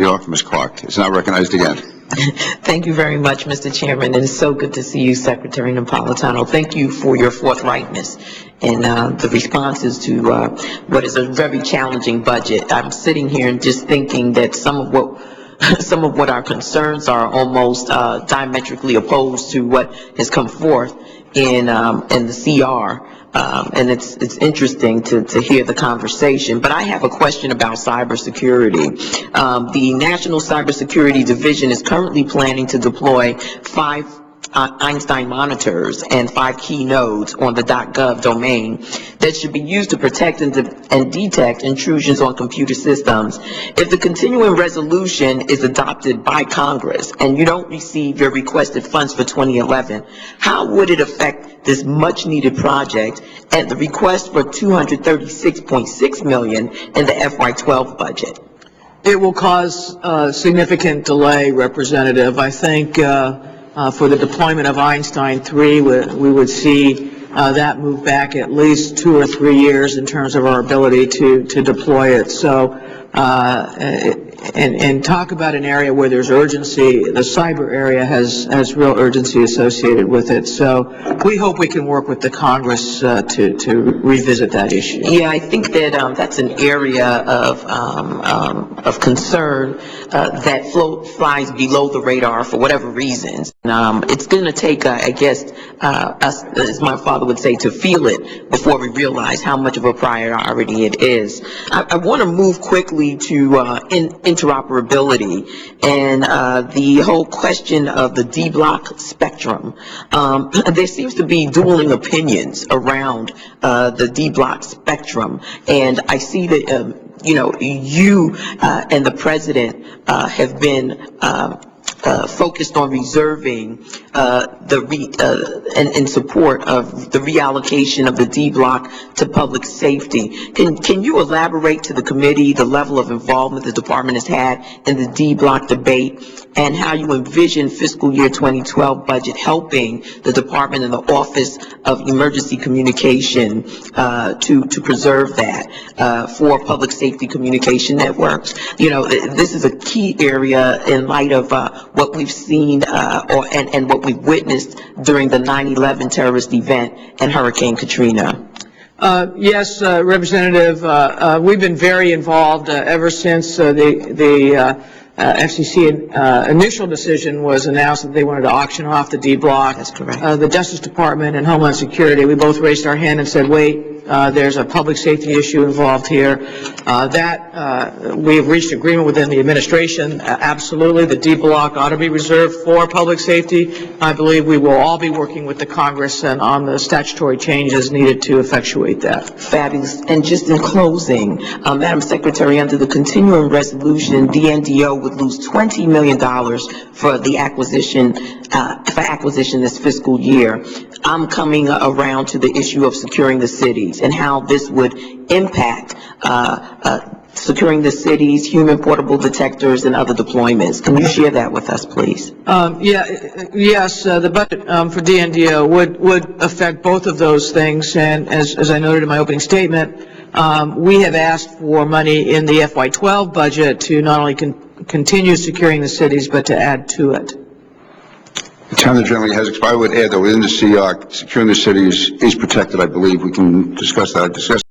Ms. Clarke is now recognized again. Thank you very much, Mr. Chairman, and it's so good to see you, Secretary Napolitano. Thank you for your forthrightness and the responses to what is a very challenging budget. I'm sitting here and just thinking that some of what our concerns are almost diametrically opposed to what has come forth in the CR. And it's interesting to hear the conversation. But I have a question about cybersecurity. The National Cybersecurity Division is currently planning to deploy 5 Einstein monitors and 5 key nodes on the .gov domain that should be used to protect and detect intrusions on computer systems. If the continuing resolution is adopted by Congress and you don't receive your requested funds for 2011, how would it affect this much needed project and the request for $236.6 million in the FY12 budget? It will cause significant delay, Representative. I think for the deployment of Einstein 3, we would see that move back at least 2 or 3 years in terms of our ability to deploy it. So, and talk about an area where there's urgency. The cyber area has real urgency associated with it. So we hope we can work with the Congress to revisit that issue. Yeah, I think that that's an area of concern that flies below the radar for whatever reasons. It's going to take, I guess, us, as my father would say, to feel it before we realize how much of a priority it is. I want to move quickly to interoperability and the whole question of the D-block spectrum. There seems to be dueling opinions around the D-block spectrum, and I see that you and the President have been focused on reserving in support of the reallocation of the D-block to public safety. Can you elaborate to the committee the level of involvement the department has had in the D-block debate and how you envision fiscal year 2012 budget helping the department and the Office of Emergency Communication to preserve that for public safety communication networks? This is a key area in light of what we've seen and what we've witnessed during the 9/11 terrorist event and Hurricane Katrina. Yes, Representative, we've been very involved ever since the FCC initial decision was announced that they wanted to auction off the D-block. That's correct. The Justice Department and Homeland Security, we both raised our hand and said, wait, there's a public safety issue involved here. We have reached agreement within the administration. Absolutely, the D-block ought to be reserved for public safety. I believe we will all be working with the Congress and on the statutory changes needed to effectuate that. Fabulous. And just in closing, Madam Secretary, under the continuing resolution, DNDO would lose $20 million for the acquisition this fiscal year. I'm coming around to the issue of securing the cities and how this would impact securing the cities, human portable detectors, and other deployments. Can you share that with us, please? Yes, the budget for DNDO would affect both of those things, and as I noted in my opening statement, we have asked for money in the FY12 budget to not only continue securing the cities, but to add to it. The time the gentleman has expired. I would add that within the CR, securing the cities is protected. I believe we can discuss that.